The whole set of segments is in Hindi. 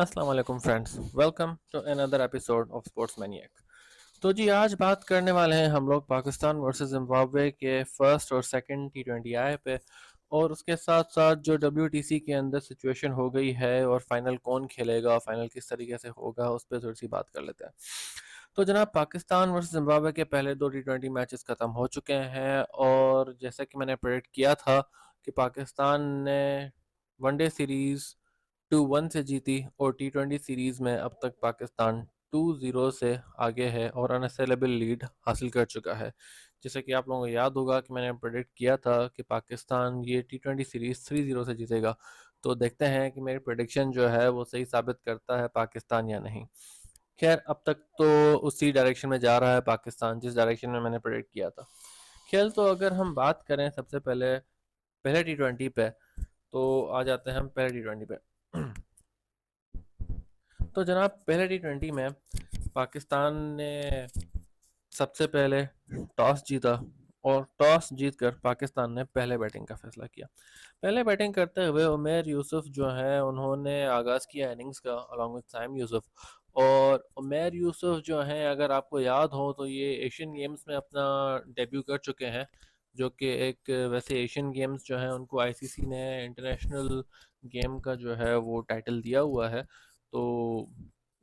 अस्सलाम वालेकुम friends, welcome to another episode of sports maniac. तो जी आज बात करने वाले हैं हम लोग पाकिस्तान वर्सेस जिम्बाब्वे के फर्स्ट और सेकंड टी20 आए पे, और उसके साथ साथ जो WTC के अंदर सिचुएशन हो गई है और फाइनल कौन खेलेगा, फाइनल किस तरीके से होगा, उस पर थोड़ी सी बात कर लेते हैं। तो जनाब, पाकिस्तान वर्सेस जिम्बाब्वे के पहले दो टी20 मैचेस ख़त्म हो चुके हैं, और जैसा कि मैंने प्रेडिक्ट किया था कि पाकिस्तान ने वनडे सीरीज़ 2-1 से जीती, और टी20 सीरीज़ में अब तक पाकिस्तान 2-0 से आगे है और अनअसलेबल लीड हासिल कर चुका है। जैसे कि आप लोगों को याद होगा कि मैंने प्रेडिक्ट किया था कि पाकिस्तान ये टी20 सीरीज़ 3-0 से जीतेगा। तो देखते हैं कि मेरी प्रेडिक्शन जो है वो सही साबित करता है पाकिस्तान या नहीं। खैर, अब तक तो उसी डायरेक्शन में जा रहा है पाकिस्तान जिस डायरेक्शन में मैंने प्रेडिक्ट किया था। खेल तो अगर हम बात करें सबसे पहले पहले टी20 पे, तो आ जाते हैं हम पहले टी20 पे। तो जनाब, पहले टी20 में पाकिस्तान ने सबसे पहले टॉस जीता, और टॉस जीतकर पाकिस्तान ने पहले बैटिंग का फैसला किया। पहले बैटिंग करते हुए उमेर यूसुफ जो है उन्होंने आगाज़ किया इनिंग्स का अलॉन्ग विद साइम यूसुफ। और उमेर यूसुफ जो हैं, अगर आपको याद हो तो ये एशियन गेम्स में अपना डेब्यू कर चुके हैं, जो कि एक वैसे एशियन गेम्स जो हैं उनको आईसीसी ने इंटरनेशनल गेम का जो है वो टाइटल दिया हुआ है। तो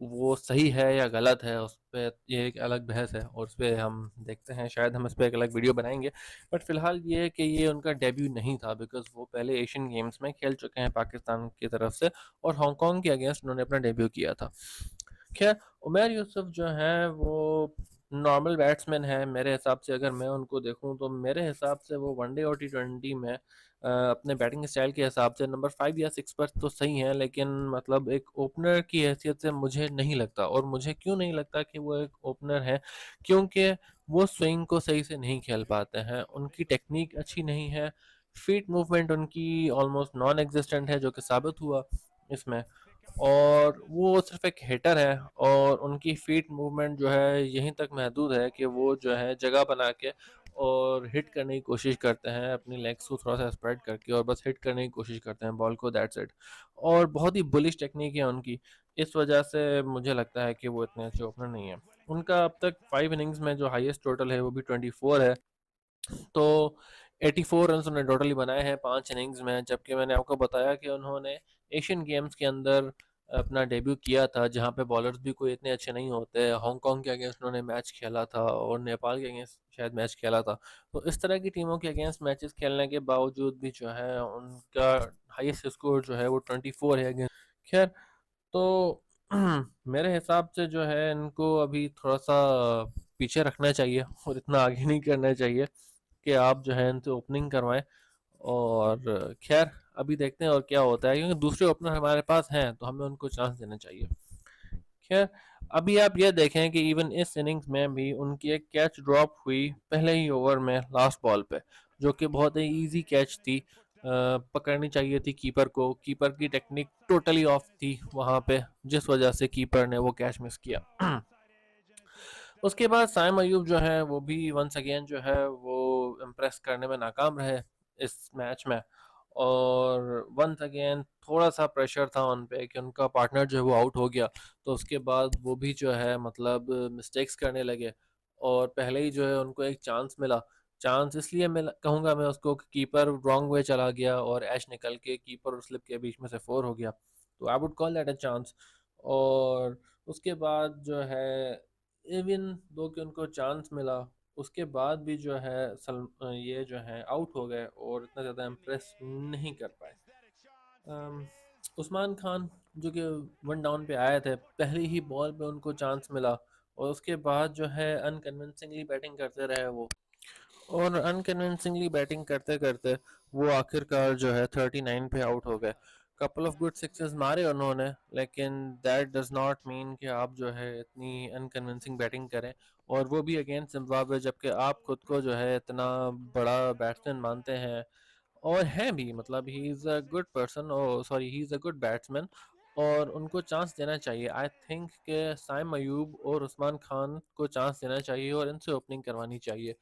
वो सही है या गलत है उस पे ये एक अलग बहस है, और उस पे हम देखते हैं, शायद हम इस पे एक अलग वीडियो बनाएंगे। बट फिलहाल ये है कि ये उनका डेब्यू नहीं था, बिकॉज वो पहले एशियन गेम्स में खेल चुके हैं पाकिस्तान की तरफ से, और हांगकांग के अगेंस्ट उन्होंने अपना डेब्यू किया था। खैर, उमर यूसुफ जो है वो नॉर्मल बैट्समैन है मेरे हिसाब से। अगर मैं उनको देखूं तो मेरे हिसाब से वो वनडे और टी20 में अपने बैटिंग स्टाइल के हिसाब से नंबर 5 या 6 पर तो सही है, लेकिन मतलब एक ओपनर की हैसियत से मुझे नहीं लगता। और मुझे क्यों नहीं लगता कि वो एक ओपनर है, क्योंकि वो स्विंग को सही से नहीं खेल पाते हैं, उनकी टेक्निक अच्छी नहीं है, फीट मूवमेंट उनकी ऑलमोस्ट नॉन एग्जिस्टेंट है, जो कि साबित हुआ इसमें। और वो सिर्फ एक हिटर है, और उनकी फीट मूवमेंट जो है यहीं तक महदूद है कि वो जो है जगह बना के और हिट करने की कोशिश करते हैं, अपनी लेग्स को थोड़ा सा स्प्रेड करके, और बस हिट करने की कोशिश करते हैं बॉल को, दैट्स इट। और बहुत ही बुलिश टेक्निक है उनकी, इस वजह से मुझे लगता है कि वो इतने अच्छे ओपनर नहीं है। उनका अब तक 5 इनिंग्स में जो हाईएस्ट टोटल है वो भी 24 है। तो 84 रन उन्होंने टोटली बनाए हैं 5 इनिंग्स में, जबकि मैंने आपको बताया कि उन्होंने एशियन गेम्स के अंदर अपना डेब्यू किया था, जहां पे बॉलर्स भी कोई इतने अच्छे नहीं होते। हांगकांग के अगेंस्ट उन्होंने मैच खेला था, और नेपाल के अगेंस्ट शायद मैच खेला था। तो इस तरह की टीमों के अगेंस्ट मैचेस खेलने के बावजूद भी जो है उनका हाईएस्ट स्कोर जो है वो 24 है अगेंस्ट। खैर, तो मेरे हिसाब से जो है इनको अभी थोड़ा सा पीछे रखना चाहिए, और इतना आगे नहीं करना चाहिए कि आप जो है इनसे ओपनिंग करवाएं। और खैर, अभी देखते हैं और क्या होता है, क्योंकि दूसरे ओपनर हमारे पास हैं तो हमें उनको चांस देना चाहिए। खैर, अभी आप ये देखें कि इवन इस इनिंग्स में भी उनकी एक कैच ड्रॉप हुई पहले ही ओवर में लास्ट बॉल पे, जो कि बहुत ही इजी कैच थी। पकड़नी चाहिए थी कीपर को, कीपर की टेक्निक टोटली ऑफ थी वहां पे, जिस वजह से कीपर ने वो कैच मिस किया। उसके बाद साइम अयूब जो है वो भी वंस अगेन जो है वो इम्प्रेस करने में नाकाम रहे इस मैच में। और वंस अगेन थोड़ा सा प्रेशर था उन पे कि उनका पार्टनर जो है वो आउट हो गया, तो उसके बाद वो भी जो है मतलब मिस्टेक्स करने लगे। और पहले ही जो है उनको एक चांस मिला। चांस इसलिए मैं कहूँगा मैं उसको कि कीपर रॉन्ग वे चला गया और एश निकल के कीपर और स्लिप के बीच में से 4 हो गया, तो I would call that a chance. और उसके बाद जो है, इवन दो कि उनको चांस मिला, उसके बाद भी जो है ये जो है आउट हो गए और इतना ज़्यादा इम्प्रेस नहीं कर पाए। अम, उस्मान खान जो कि वन डाउन पे आए थे, पहली ही बॉल पे उनको चांस मिला, और उसके बाद जो है अनकन्विंसिंगली बैटिंग करते रहे वो। और अनकन्विंसिंगली बैटिंग करते करते वो आखिरकार जो है 39 पे आउट हो गए। कपल ऑफ गुड सिक्सेस मारे उन्होंने, लेकिन दैट डज नॉट मीन कि आप जो है इतनी अनकन्विंसिंग बैटिंग करें, और वो भी अगेंस्ट जिम्बाब्वे, जबकि आप खुद को जो है इतना बड़ा बैट्समैन मानते हैं, और हैं भी, मतलब he is a good person, और sorry he is a good batsman. और उनको चांस देना चाहिए। आई थिंक कि साइम अयूब और उस्मान खान को चांस देना चाहिए और इनसे ओपनिंग करवानी चाहिए।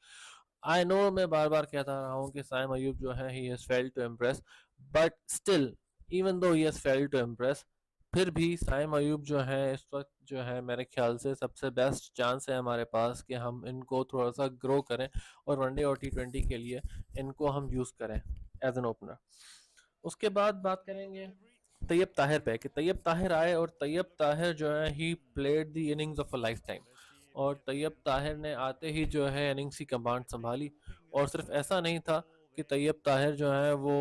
आई नो मैं बार बार कहता रहा हूँ कि साइम अयूब जो है he has failed to impress, but still even though he has failed to impress, फिर भी साइम अयूब जो है इस वक्त जो है मेरे ख्याल से सबसे बेस्ट चांस है हमारे पास कि हम इनको थोड़ा सा ग्रो करें और वनडे और T20 के लिए इनको हम यूज़ करें एज एन ओपनर। उसके बाद बात करेंगे तैयब ताहिर पे कि तैयब ताहिर आए और तैयब ताहिर जो है he played the innings of a life time. और तैयब ताहिर ने आते ही जो है इनिंग्स की कमांड संभाली। और सिर्फ ऐसा नहीं था कि तैयब ताहिर जो है वो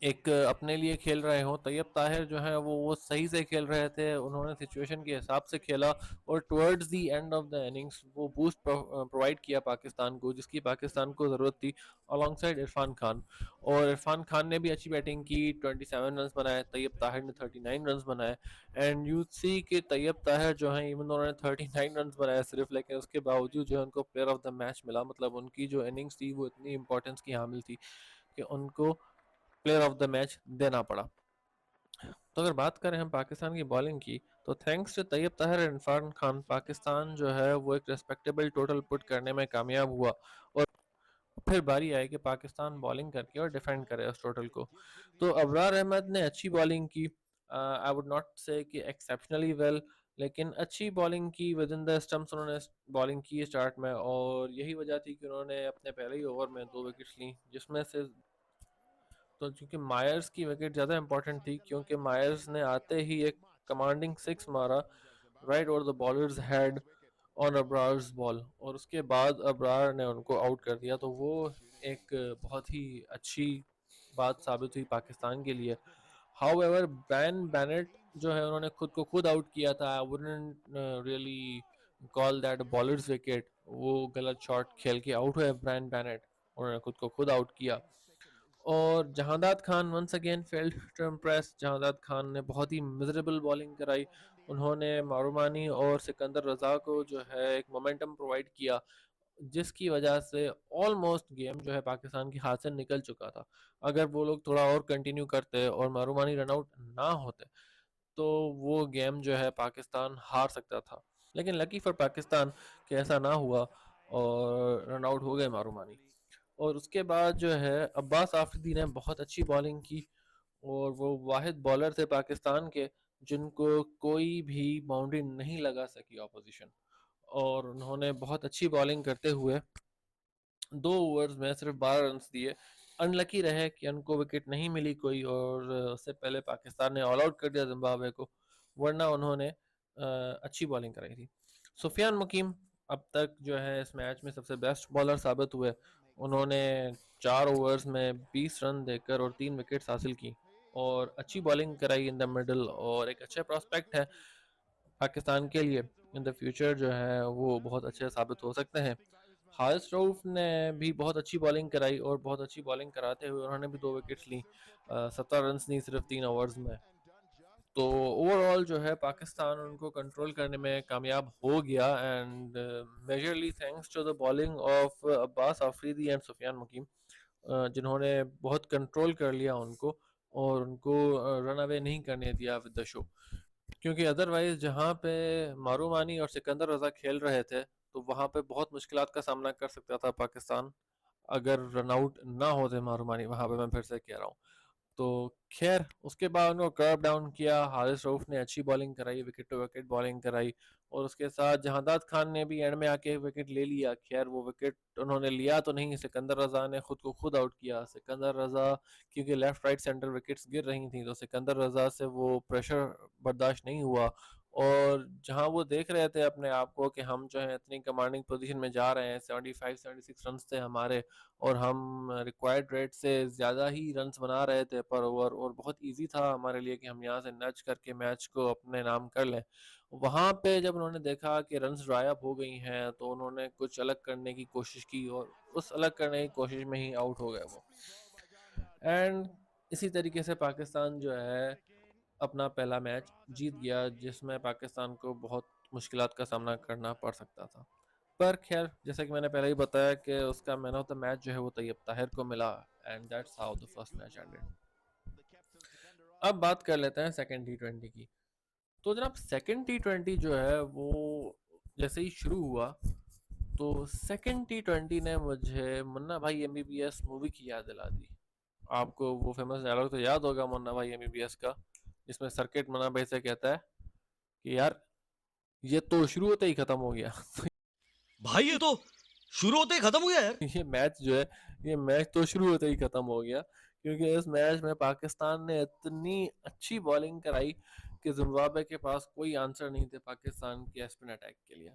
एक अपने लिए खेल रहे हों। तैयब ताहिर जो है वो सही से खेल रहे थे, उन्होंने सिचुएशन के हिसाब से खेला और towards the end of the innings वो बूस्ट प्रोवाइड किया पाकिस्तान को, जिसकी पाकिस्तान को ज़रूरत थी, अलोंगसाइड इरफान खान। और इरफान खान ने भी अच्छी बैटिंग की, 27 रन्स बनाए, तैयब ताहिर ने 39 रन्स बनाए। एंड यू सी कि तैयब ताहिर जो है इवन उन्होंने 39 रन्स बनाए सिर्फ, लेकिन उसके बावजूद जो है उनको प्लेयर ऑफ द मैच मिला। मतलब उनकी जो इनिंग्स थी वो इतनी इंपॉर्टेंस की हामिल थी कि उनको प्लेयर ऑफ द मैच देना पड़ा। तो अगर बात करें हम पाकिस्तान की बॉलिंग की, तो thanks to Tayyab Tahir and Irfan Khan Pakistan जो है वो एक रेस्पेक्टेबल टोटल पुट करने में कामयाब हुआ। और फिर बारी आई कि पाकिस्तान बॉलिंग करके और डिफेंड करे उस टोटल को। तो अबरार अहमद ने अच्छी बॉलिंग की, आई वुड नॉट से कि एक्सेप्शनली वेल, लेकिन अच्छी बॉलिंग की विद इन द स्टंप्स उन्होंने बॉलिंग की स्टार्ट में। और यही वजह थी कि उन्होंने अपने पहले ही ओवर में 2 विकेट्स ली, जिसमें से तो क्योंकि मायर्स की विकेट ज़्यादा इंपॉर्टेंट थी, क्योंकि मायर्स ने आते ही एक कमांडिंग सिक्स मारा right over the bowler's head on Abrar's ball, और उसके बाद अब्रार ने उनको आउट कर दिया। तो वो एक बहुत ही अच्छी बात साबित हुई पाकिस्तान के लिए। हाउएवर ब्रायन बेनेट जो है उन्होंने खुद को खुद आउट किया था। I wouldn't really call that bowlers wicket, वो गलत शॉट खेल के आउट हुए ब्रायन बेनेट, उन्होंने खुद को खुद आउट किया। और Jahandad Khan once again failed to impress. Jahandad Khan ने बहुत ही मिजरेबल बॉलिंग कराई। उन्होंने मारूमानी और सिकंदर रजा को जो है एक मोमेंटम प्रोवाइड किया, जिसकी वजह से ऑलमोस्ट गेम जो है पाकिस्तान के हाथ से निकल चुका था। अगर वो लोग थोड़ा और कंटिन्यू करते और मारूमानी रन आउट ना होते तो वो गेम जो है पाकिस्तान हार सकता था। लेकिन लकी फॉर पाकिस्तान कि ऐसा ना हुआ और रन आउट हो गए मारूमानी। और उसके बाद जो है अब्बास आफरीदी ने बहुत अच्छी बॉलिंग की, और वो वाहिद बॉलर थे पाकिस्तान के जिनको कोई भी बाउंड्री नहीं लगा सकी ऑपोजिशन। और उन्होंने बहुत अच्छी बॉलिंग करते हुए 2 ओवर्स में सिर्फ 12 रन दिए। अनलकी रहे कि उनको विकेट नहीं मिली कोई, और उससे पहले पाकिस्तान ने ऑल आउट कर दिया जिम्बाब्वे को, वरना उन्होंने अच्छी बॉलिंग कराई थी। सुफियान मुकीम अब तक जो है इस मैच में सबसे बेस्ट बॉलर साबित हुए। उन्होंने 4 ओवर्स में 20 रन देकर और 3 विकेट्स हासिल की और अच्छी बॉलिंग कराई इन द मिडल, और एक अच्छे प्रॉस्पेक्ट है पाकिस्तान के लिए। इन द फ्यूचर जो है वो बहुत अच्छे साबित हो सकते हैं। हारिस रऊफ ने भी बहुत अच्छी बॉलिंग कराई, और बहुत अच्छी बॉलिंग कराते हुए उन्होंने भी 2 विकेट्स ली, 17 रन ली सिर्फ 3 ओवर्स में। तो ओवरऑल जो है पाकिस्तान उनको कंट्रोल करने में कामयाब हो गया, and majorly thanks to the bowling of Abbas Afridi and Sufiyan Muqeem, जिन्होंने बहुत कंट्रोल कर लिया उनको और उनको रन अवे नहीं करने दिया विद द शो। क्योंकि अदरवाइज जहाँ पे मारूमानी और सिकंदर रजा खेल रहे थे तो वहाँ पे बहुत मुश्किलात का सामना कर सकता था पाकिस्तान, अगर रन आउट ना होते मारूमानी वहाँ पे, मैं फिर से कह रहा हूँ। तो खैर उसके बाद उन्होंने कर्व डाउन किया, हारिस रऊफ ने अच्छी बॉलिंग कराई, विकेट टू विकेट बॉलिंग कराई, और उसके साथ जहांदाद खान ने भी एंड में आके विकेट ले लिया। खैर वो विकेट उन्होंने लिया तो नहीं, सिकंदर रजा ने खुद को खुद आउट किया। सिकंदर रजा क्योंकि लेफ्ट राइट सेंटर विकेट्स गिर रही थी, तो सिकंदर रजा से वो प्रेशर बर्दाश्त नहीं हुआ। और जहां वो देख रहे थे अपने आप को कि हम जो है इतनी कमांडिंग पोजीशन में जा रहे हैं, 75-76 रन थे हमारे, और हम रिक्वायर्ड रेट से ज़्यादा ही रन्स बना रहे थे पर ओवर, और बहुत इजी था हमारे लिए कि हम यहाँ से नच करके मैच को अपने नाम कर लें। वहाँ पे जब उन्होंने देखा कि रन्स ड्राई अप हो गई हैं तो उन्होंने कुछ अलग करने की कोशिश की, और उस अलग करने की कोशिश में ही आउट हो गए वो। एंड इसी तरीके से पाकिस्तान जो है अपना पहला मैच जीत गया, जिसमें पाकिस्तान को बहुत मुश्किलात का सामना करना पड़ सकता था। पर खैर जैसा कि मैंने पहले ही बताया कि उसका मैन ऑफ द मैच जो है वो तैयब ताहिर को मिला, and that's how the first match ended. अब बात कर लेते हैं सेकंड T20 की। तो जनाब सेकंड T20 जो है वो जैसे ही शुरू हुआ, तो सेकंड T20 ने मुझे मुन्ना भाई MBBS मूवी की याद दिला दी। आपको वो फेमस डायलॉग तो याद होगा मुन्ना भाई MBBS का, इसमें सर्किट मनाबे से कहता है कि यार ये तो शुरू होते ही खत्म हो गया। भाई ये तो शुरू होते ही खत्म हो गया यार। ये मैच जो है, ये मैच तो शुरू होते ही खत्म हो गया, क्योंकि इस मैच में पाकिस्तान ने इतनी अच्छी बॉलिंग कराई कि जिम्बाब्वे के पास कोई आंसर नहीं थे पाकिस्तान के स्पिन अटैक के लिए।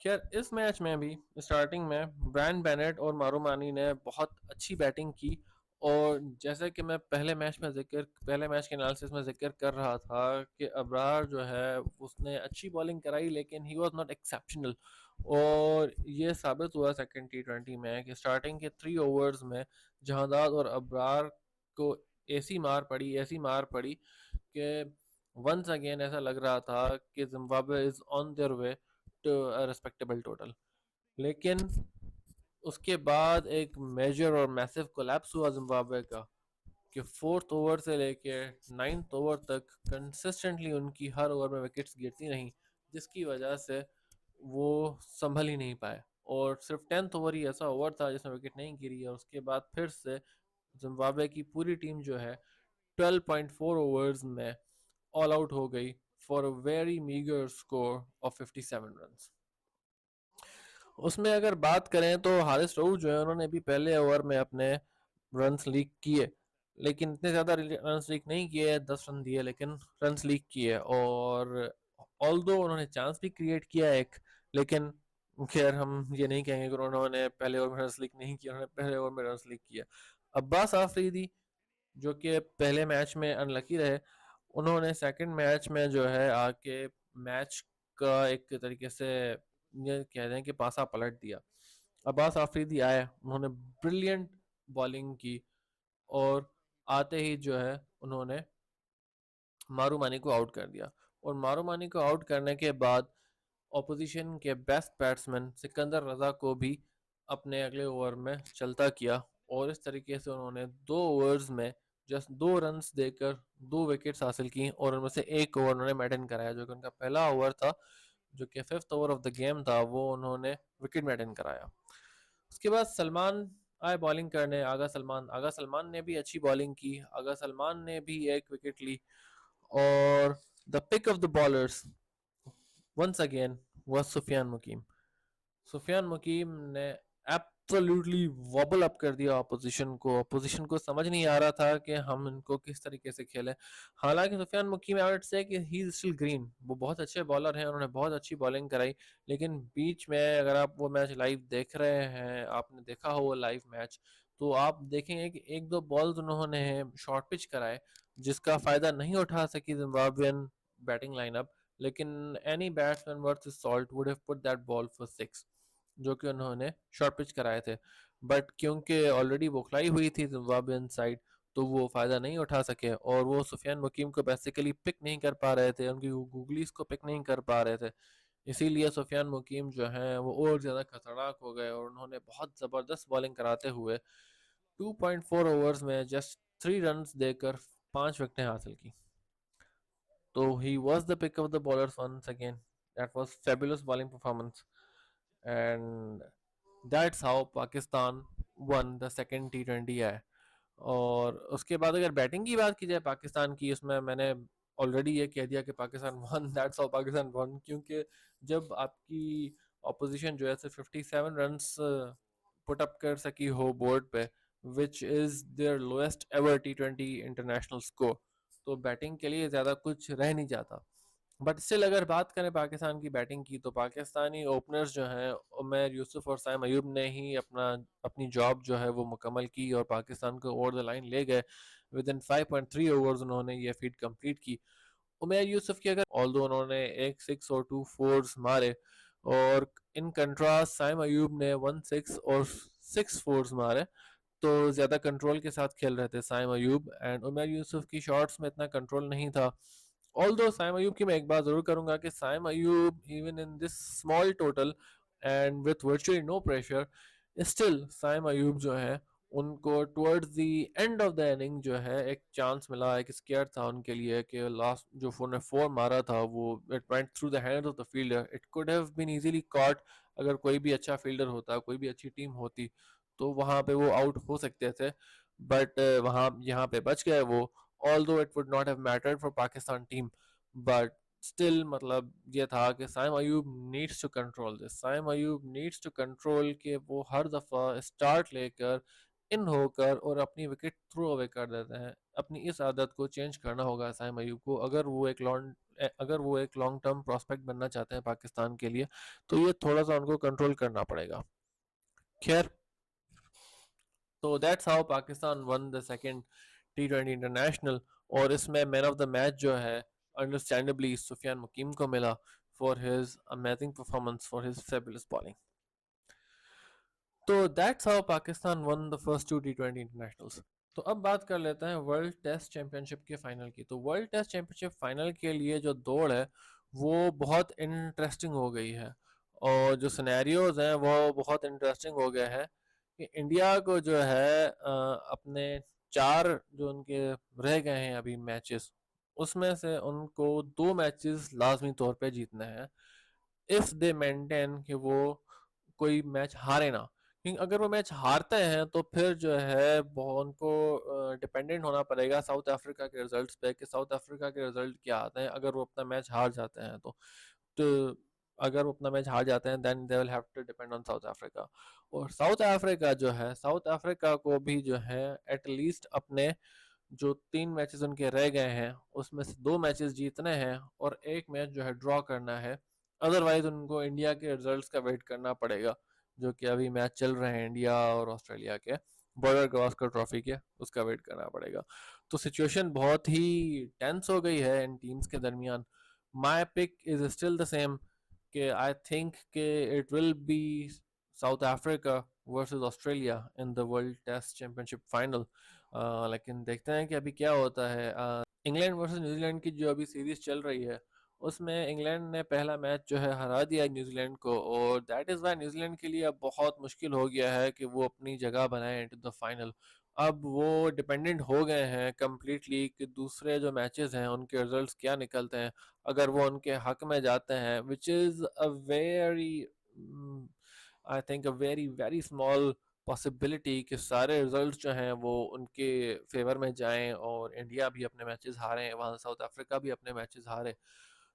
खैर इस मैच में भी स्टार्टिंग में ब्रायन बेनेट और मारूमानी ने बहुत अच्छी बैटिंग की, और जैसे कि मैं पहले मैच के एनालिसिस में जिक्र कर रहा था कि अबरार जो है उसने अच्छी बॉलिंग कराई, लेकिन ही वाज नॉट एक्सेप्शनल। और ये साबित हुआ सेकंड T20 में कि स्टार्टिंग के 3 ओवर्स में जहांदाद और अबरार को ऐसी मार पड़ी कि वंस अगेन ऐसा लग रहा था कि Zimbabwe is on their way to a respectable total. लेकिन उसके बाद एक मेजर और मैसिव कोलैप्स हुआ जिम्बाब्वे का, कि फोर्थ ओवर से लेके नाइन्थ ओवर तक कंसिस्टेंटली उनकी हर ओवर में विकेट्स गिरती रहीं, जिसकी वजह से वो संभल ही नहीं पाए। और सिर्फ 10th ओवर ही ऐसा ओवर था जिसमें विकेट नहीं गिरी, और उसके बाद फिर से जिम्बाब्वे की पूरी टीम जो है 12.4 ओवर्स में ऑल आउट हो गई for a very meagre score of 57 run. उसमें अगर बात करें तो हारिस रऊफ जो है उन्होंने भी पहले ओवर में अपने रन्स लीक किए, लेकिन इतने ज़्यादा रन्स लीक नहीं किए, 10 रन दिए लेकिन रन्स लीक किए। और ऑल्दो उन्होंने चांस भी क्रिएट किया एक, लेकिन खैर हम ये नहीं कहेंगे कि उन्होंने पहले ओवर में रन्स लीक नहीं किया, उन्होंने पहले ओवर में रन्स लीक किया। अब्बास आफरीदी जो कि पहले मैच में अनलकी रहे, उन्होंने सेकंड मैच में जो है आके मैच का एक तरीके से ये कह रहे हैं कि पासा पलट दिया। अब्बास आफरीदी आए, उन्होंने ब्रिलियंट बॉलिंग की, और आते ही जो है उन्होंने मारूमानी को आउट कर दिया। और मारूमानी को आउट करने के बाद ऑपोजिशन के बेस्ट बैट्समैन सिकंदर रजा को भी अपने अगले ओवर में चलता किया, और इस तरीके से उन्होंने 2 ओवर्स में जस्ट 2 रन्स देकर 2 विकेट्स हासिल की, और उनमें से एक ओवर उन्होंने मेडन कराया जो कि उनका पहला ओवर था, जो कि fifth over of the game था, वो उन्होंने विकेट मेडन कराया। उसके बाद सलमान आए बॉलिंग करने, आगा सलमान ने भी अच्छी बॉलिंग की, आगा सलमान ने भी एक विकेट ली। और the pick of the bowlers once again was Sufiyan Muqeem ने एब्सोल्युटली वॉबल अप कर दिया अपोजिशन को समझ नहीं आ रहा था कि हम इनको किस तरीके से खेलें। हालांकि सुफियान मुकीम आई वुड से कि ही इज स्टिल ग्रीन, वो बहुत अच्छे बॉलर हैं, उन्होंने बहुत अच्छी बॉलिंग कराई। लेकिन बीच में अगर आप वो मैच लाइव देख रहे हैं, आपने देखा हो वो लाइव मैच, तो आप देखेंगे कि एक दो बॉल्स उन्होंने शॉर्ट पिच कराए, जिसका फायदा नहीं उठा सकी जिम्बाब्वियन बैटिंग लाइनअप। लेकिन any batsman worth his salt would have put that ball for 6, जो कि उन्होंने शॉर्ट पिच कराए थे। बट क्योंकि ऑलरेडी बौखलाई हुई थी जिम्बाब्वेन साइड, तो वो फ़ायदा नहीं उठा सके, और वो सुफियान मुकीम को बेसिकली पिक नहीं कर पा रहे थे, उनकी गूगलीज को पिक नहीं कर पा रहे थे। इसीलिए सुफियान मुकीम जो हैं वो और ज़्यादा खतरनाक हो गए, और उन्होंने बहुत ज़बरदस्त बॉलिंग कराते हुए 2.4 ओवर्स में जस्ट 3 रन देकर 5 विकेटें हासिल की। तो he was the pick of the bowlers once again. That was fabulous bowling performance, and that's how Pakistan won the second T20 है। और उसके बाद अगर बैटिंग की बात की जाए पाकिस्तान की, उसमें मैंने ऑलरेडी ये कह दिया कि Pakistan one, that's how Pakistan one, क्योंकि जब आपकी ऑपोजिशन जो है सिर्फ 57 रन्स पुट अप कर सकी हो बोर्ड पे, which is their lowest ever T20 international score, तो बैटिंग के लिए ज़्यादा कुछ रह नहीं जाता। बट स्टिल अगर बात करें पाकिस्तान की बैटिंग की, तो पाकिस्तानी ओपनर्स जो हैं उमर यूसुफ और साइम अयूब ने ही अपनी जॉब जो है वो मुकम्मल की, और पाकिस्तान को ओवर द लाइन ले गए। विद इन 5.3 ओवर्स उन्होंने ये फीट कंप्लीट की। उमर यूसुफ की अगर ऑल्दो उन्होंने एक 6 और 2 4s मारे, और इन कंट्रास्ट साइम अयूब ने 1 6 और 6 4s मारे, तो ज़्यादा कंट्रोल के साथ खेल रहे थे साइम अयूब, एंड उमर यूसुफ की शॉट्स में इतना कंट्रोल नहीं था। ऑल्दो साइम अयूब की मैं एक बात ज़रूर करूंगा कि Saim Ayub even in this small total and with virtually no pressure, still Saim Ayub जो है उनको towards the end of the inning जो है एक चांस मिला, एक स्केयर था उनके लिए कि लास्ट जो 4 ने 4 मारा था वो it went through the hands of the fielder, it could have been easily caught. अगर कोई भी अच्छा फील्डर होता, कोई भी अच्छी टीम होती, तो वहां पे वो आउट हो सकते थे। बट वहां यहाँ पे बच गए वो, although it would not have mattered for Pakistan team, but still मतलब ये था कि Saim Ayub needs to control this. Saim Ayub needs to control कि वो हर दफ़ा स्टार्ट लेकर इन होकर और अपनी विकेट थ्रो अवे कर देते हैं। अपनी इस आदत को चेंज करना होगा साइम अयूब को, अगर वो एक लॉन्ग टर्म प्रोस्पेक्ट बनना चाहते हैं पाकिस्तान के लिए, तो ये थोड़ा सा उनको कंट्रोल करना पड़ेगा। खैर, तो that's how Pakistan won the second T20 international, और इसमें मैन ऑफ द मैच जो है अंडरस्टैंडेबली सुफियान मुकीम को मिला for his amazing performance, for his fabulous bowling. तो that's how Pakistan won the first two T20 internationals. तो अब बात कर लेते हैं वर्ल्ड टेस्ट चैंपियनशिप के फाइनल की। तो वर्ल्ड टेस्ट चैंपियनशिप फाइनल के लिए जो दौड़ है वो बहुत इंटरेस्टिंग हो गई है, और जो सिनेरियोज हैं वो बहुत इंटरेस्टिंग हो गए हैं कि इंडिया को जो है अपने चार जो उनके रह गए हैं अभी मैचेस, उसमें से उनको 2 मैचेस लाजमी तौर पे जीतने हैं इफ़ दे मेंटेन कि वो कोई मैच हारे ना। क्योंकि अगर वो मैच हारते हैं तो फिर जो है उनको डिपेंडेंट होना पड़ेगा साउथ अफ्रीका के रिजल्ट्स पे कि साउथ अफ्रीका के रिजल्ट क्या आते हैं अगर वो अपना मैच हार जाते हैं तो अगर वो अपना मैच हार जाते हैं then they will have to depend on South Africa. और साउथ अफ्रीका जो है, साउथ अफ्रीका को भी जो है एटलीस्ट अपने जो 3 मैचेस उनके रह गए हैं उसमें से 2 मैचेस जीतने हैं और एक मैच जो है ड्रॉ करना है। अदरवाइज उनको इंडिया के रिजल्ट्स का वेट करना पड़ेगा, जो कि अभी मैच चल रहे हैं इंडिया और ऑस्ट्रेलिया के, बॉर्डर गवास्कर ट्रॉफी के, उसका वेट करना पड़ेगा। तो सिचुएशन बहुत ही टेंस हो गई है इन टीम्स के दरमियान। My pick is still the same कि आई थिंक कि it will be South Africa versus Australia in the world test championship final. लेकिन देखते हैं कि अभी क्या होता है। इंग्लैंड वर्सेस न्यूजीलैंड की जो अभी सीरीज चल रही है उसमें इंग्लैंड ने पहला मैच जो है हरा दिया न्यूजीलैंड को, और दैट इज़ वाई न्यूजीलैंड के लिए अब बहुत मुश्किल हो गया है कि वो अपनी जगह बनाए इनटू द फाइनल। अब वो डिपेंडेंट हो गए हैं कम्प्लीटली कि दूसरे जो मैचेस हैं उनके रिजल्ट्स क्या निकलते हैं। अगर वो उनके हक में जाते हैं which is a very I think a very very small possibility कि सारे रिजल्ट्स जो हैं वो उनके फेवर में जाएं और इंडिया भी अपने मैचेस हारे, वहाँ साउथ अफ्रीका भी अपने मैचेस हारे।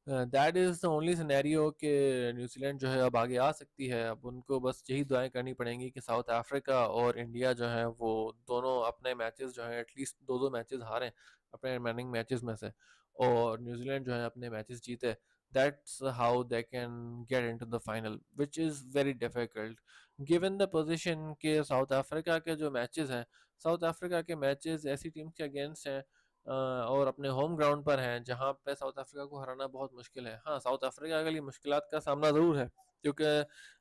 That is the only scenario कि न्यूजीलैंड जो है अब आगे आ सकती है। अब उनको बस यही दुआएं करनी पड़ेंगी कि साउथ अफ्रीका और इंडिया जो है वो दोनों अपने मैचेस जो हैं एटलीस्ट दो दो मैचेस हारें अपने रिमेनिंग मैचेस में से, और न्यूजीलैंड जो है अपने मैचेस जीते। That's how they can get into the final which is very difficult given the position के साउथ अफ्रीका के जो मैचेस हैं। साउथ अफ्रीका के मैचेस ऐसी टीम के अगेंस्ट हैं और अपने होम ग्राउंड पर हैं जहाँ पे साउथ अफ्रीका को हराना बहुत मुश्किल है। हाँ, साउथ अफ्रीका के लिए मुश्किलात का सामना ज़रूर है क्योंकि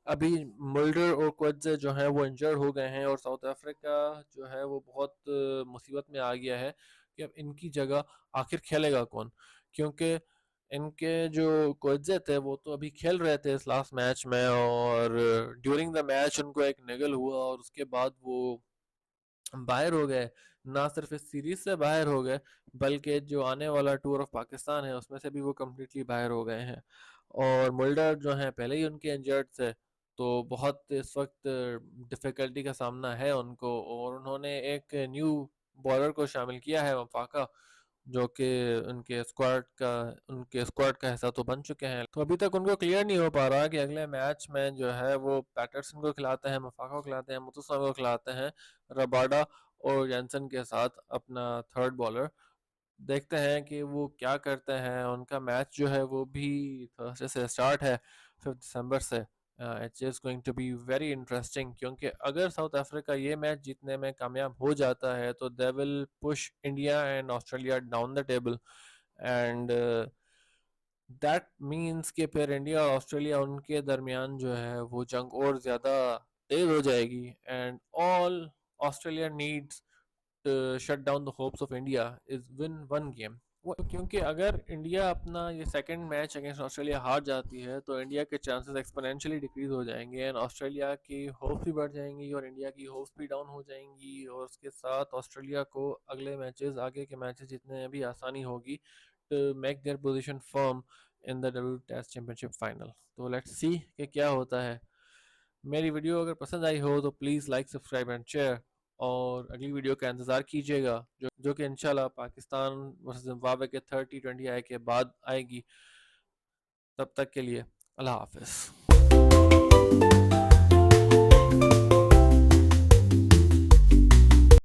अभी मुल्डर और क्वडजे जो हैं वो इंजर्ड हो गए हैं, और साउथ अफ्रीका जो है वो बहुत मुसीबत में आ गया है कि अब इनकी जगह आखिर खेलेगा कौन। क्योंकि इनके जो क्वडजे थे वो तो अभी खेल रहे थे इस लास्ट मैच में, और ड्यूरिंग द मैच उनको एक निगल हुआ और उसके बाद वो बाहर हो गए। ना सिर्फ इस सीरीज से बाहर हो गए बल्कि जो आने वाला टूर ऑफ पाकिस्तान है उसमें से भी वो कम्प्लीटली बाहर हो गए हैं। और मुल्डर जो हैं पहले ही उनके इंजर्ड थे, तो बहुत इस वक्त डिफ़िकल्टी का सामना है उनको, और उन्होंने एक न्यू बॉलर को शामिल किया है वफाका, जो कि उनके स्क्वाड का हिस्सा तो बन चुके हैं। तो अभी तक उनको क्लियर नहीं हो पा रहा कि अगले मैच में जो है वो पैटरसन को खिलाते हैं, मफाका को खिलाते हैं, मुतुसा को खिलाते हैं, रबाडा और जैनसन के साथ अपना थर्ड बॉलर। देखते हैं कि वो क्या करते हैं। उनका मैच जो है वो भी थर्सडे से स्टार्ट है 5 दिसंबर से। It's is going to be very interesting क्योंकि अगर साउथ अफ्रीका ये मैच जीतने में कामयाब हो जाता है तो they will push India and Australia down the table, and that means कि फिर इंडिया और ऑस्ट्रेलिया उनके दरमियान जो है वो जंग और ज़्यादा तेज़ हो जाएगी, and all Australia needs shut down the hopes of India is win one game. क्योंकि अगर इंडिया अपना ये सेकंड मैच अगेंस्ट ऑस्ट्रेलिया हार जाती है तो इंडिया के चांसेस एक्सपोनेंशियली डिक्रीज हो जाएंगे, एंड ऑस्ट्रेलिया की होप्स भी बढ़ जाएंगी और इंडिया की होप्स भी डाउन हो जाएंगी, और उसके साथ ऑस्ट्रेलिया को अगले मैचेस आगे के मैचेस जीतने में भी आसानी होगी to make their position firm in the W test championship final. तो लेट्स सी कि क्या होता है। मेरी वीडियो अगर पसंद आई हो तो please like, subscribe and share. और अगली वीडियो का इंतज़ार कीजिएगा जो कि इंशाल्लाह पाकिस्तान वर्सेस जिम्बाब्वे के थर्ड T20 आए के बाद आएगी। तब तक के लिए अल्लाह हाफिज़।